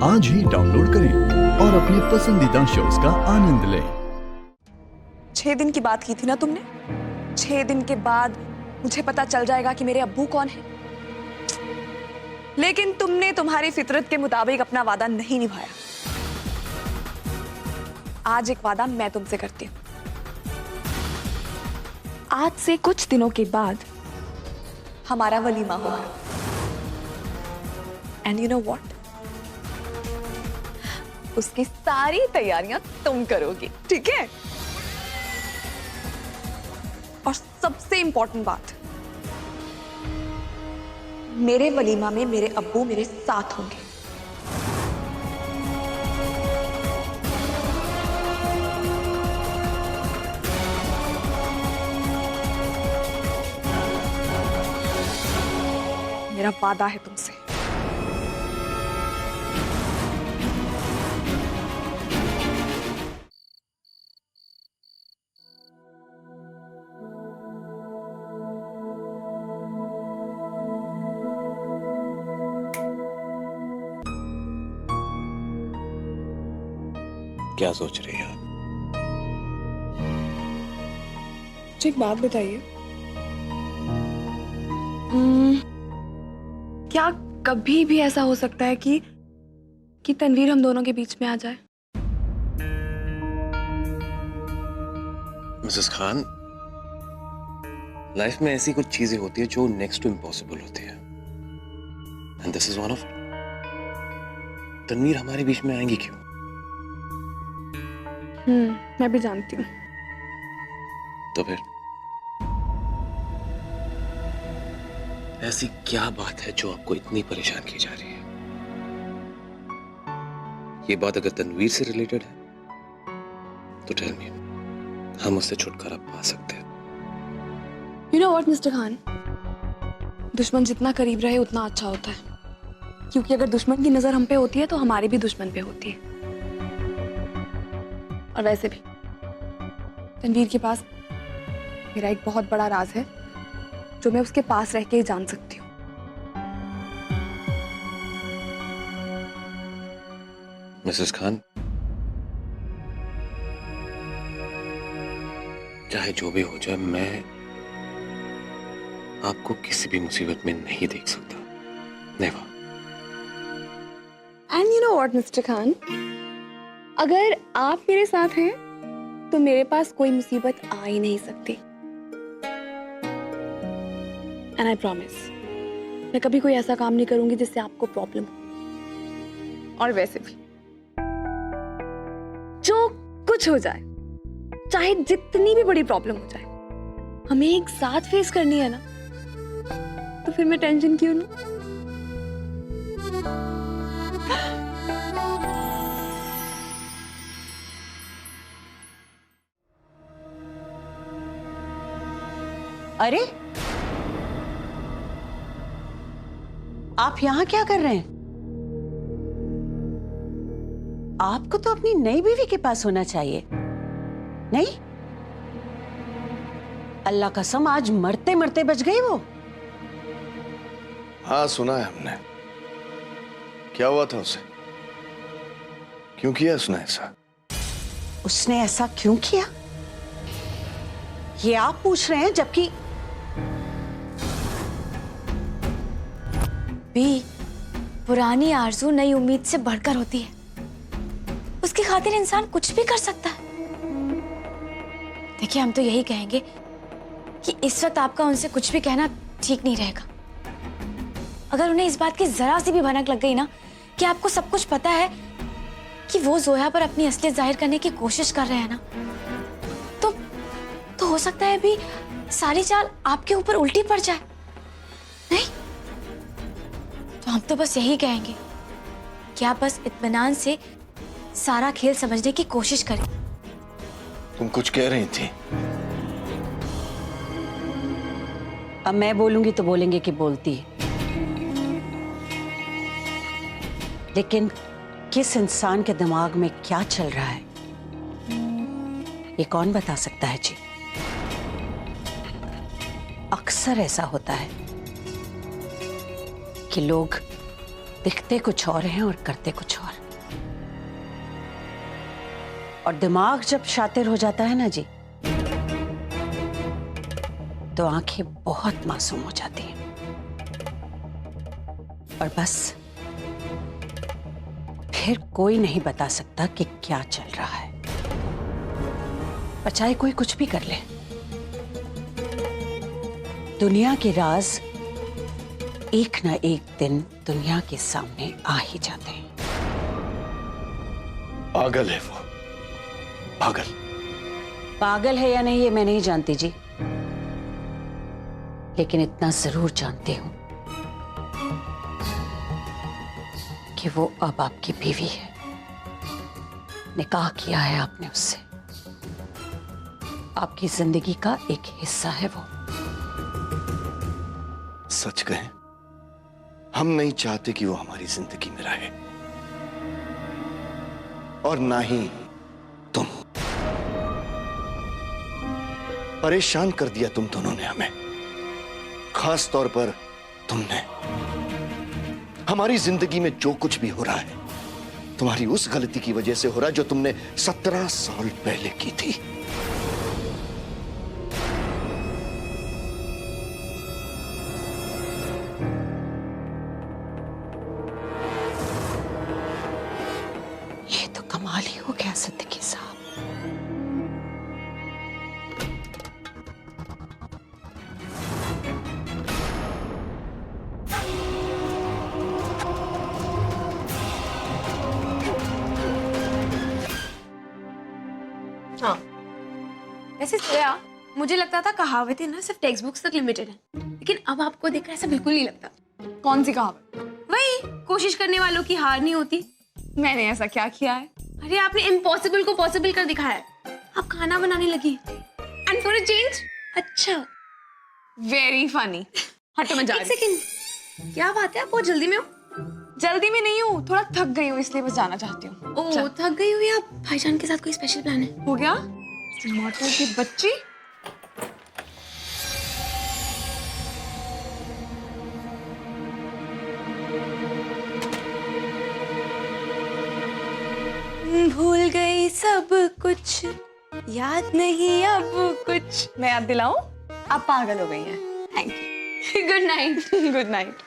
आज ही डाउनलोड करें और अपने पसंदीदा शोज का आनंद लें। 6 दिन की बात की थी ना तुमने? 6 दिन के बाद मुझे पता चल जाएगा कि मेरे अब्बू कौन है। लेकिन तुमने तुम्हारी फितरत के मुताबिक अपना वादा नहीं निभाया। आज एक वादा मैं तुमसे करती हूँ। आज से कुछ दिनों के बाद हमारा वलीमा होगा। And you know what? उसकी सारी तैयारियां तुम करोगी, ठीक है? और सबसे इंपॉर्टेंट बात, मेरे वलीमा में मेरे अब्बू मेरे साथ होंगे। मेरा वादा है तुमसे। क्या सोच रही है? एक बात बताइए, क्या कभी भी ऐसा हो सकता है कि तनवीर हम दोनों के बीच में आ जाए? मिसेस खान, लाइफ में ऐसी कुछ चीजें होती है जो नेक्स्ट टू इम्पॉसिबल होती है, and this is one of it. Tanveer हमारे बीच में आएंगी क्यों? मैं भी जानती हूँ। तो फिर ऐसी क्या बात है जो आपको इतनी परेशान की जा रही है? ये बात अगर तनवीर से रिलेटेड है तो टेल मी, हम उससे छुटकारा पा सकते हैं। You know what mister Khan, दुश्मन जितना करीब रहे उतना अच्छा होता है, क्योंकि अगर दुश्मन की नजर हम पे होती है तो हमारी भी दुश्मन पे होती है। और वैसे भी तनवीर के पास मेरा एक बहुत बड़ा राज है जो मैं उसके पास रह के ही जान सकती हूँ। मिसेस खान, चाहे जो भी हो जाए, मैं आपको किसी भी मुसीबत में नहीं देख सकता। Never. And you know what mister Khan, अगर आप मेरे साथ हैं तो मेरे पास कोई मुसीबत आ ही नहीं सकती। एंड आई प्रॉमिस, मैं कभी कोई ऐसा काम नहीं करूंगी जिससे आपको प्रॉब्लम हो। और वैसे भी जो कुछ हो जाए, चाहे जितनी भी बड़ी प्रॉब्लम हो जाए, हमें एक साथ फेस करनी है ना, तो फिर मैं टेंशन क्यों लूं? अरे, आप यहां क्या कर रहे हैं? आपको तो अपनी नई बीवी के पास होना चाहिए, नहीं? अल्लाह कसम, आज मरते मरते बच गई वो। हाँ, सुना है हमने। क्या हुआ था उसे? क्यों किया उसने ऐसा? उसने ऐसा क्यों किया ये आप पूछ रहे हैं, जबकि भी पुरानी आरज़ू नई उम्मीद से बढ़कर होती है। उसकी खातिर इंसान कुछ भी कर सकता है। देखिए, हम तो यही कहेंगे कि इस वक्त आपका उनसे कुछ भी कहना ठीक नहीं रहेगा। अगर उन्हें इस बात की जरा सी भी भनक लग गई ना कि आपको सब कुछ पता है कि वो जोया पर अपनी असलियत जाहिर करने की कोशिश कर रहे हैं ना, तो हो सकता है भी सारी चाल आपके ऊपर उल्टी पड़ जाए। नहीं तो हम तो बस यही कहेंगे कि आप बस इत्मीनान से सारा खेल समझने की कोशिश करें। तुम कुछ कह रही थी? अब मैं बोलूंगी तो बोलेंगे कि बोलती है, लेकिन किस इंसान के दिमाग में क्या चल रहा है ये कौन बता सकता है जी? अक्सर ऐसा होता है कि लोग दिखते कुछ और हैं और करते कुछ और दिमाग जब शातिर हो जाता है ना जी, तो आंखें बहुत मासूम हो जाती हैं और बस फिर कोई नहीं बता सकता कि क्या चल रहा है, और चाहे कोई कुछ भी कर ले। दुनिया के राज एक ना एक दिन दुनिया के सामने आ ही जाते हैं। पागल है वो, पागल। पागल है या नहीं ये मैं नहीं जानती जी, लेकिन इतना जरूर जानती हूं कि वो अब आपकी बीवी है। निकाह किया है आपने उससे, आपकी जिंदगी का एक हिस्सा है वो। सच कहें, हम नहीं चाहते कि वो हमारी जिंदगी में रहे, और ना ही तुम। परेशान कर दिया तुम दोनों ने हमें, खास तौर पर तुमने। हमारी जिंदगी में जो कुछ भी हो रहा है तुम्हारी उस गलती की वजह से हो रहा है जो तुमने 17 साल पहले की थी। ये तो कमाल ही हो गया सिद्दीकी साहब। हाँ, वैसे श्रेया, मुझे लगता था कहावतें ना सिर्फ टेक्स्ट बुक्स तक लिमिटेड हैं, लेकिन अब आपको देखकर ऐसा बिल्कुल नहीं लगता। कौन सी कहावत? वही, कोशिश करने वालों की हार नहीं होती। मैंने ऐसा क्या किया है? अरे आपने इम्पॉसिबल को पॉसिबल कर दिखाया है। आप खाना बनाने लगी, एंड फॉर अ चेंज अच्छा, वेरी फनी। हटो, मैं जा रही हूं। एक सेकंड, क्या बात है, आप बहुत जल्दी में हो? जल्दी में नहीं हूँ, थोड़ा थक गई हूँ इसलिए बस जाना चाहती हूँ। ओह, थक गई हुई? आप भाईजान के साथ कोई स्पेशल प्लान है? हो गया? टमाटर की बच्ची। भूल गई सब कुछ, याद नहीं अब कुछ। मैं याद दिलाऊं? आप पागल हो गई हैं। Thank you. Good night. Good night.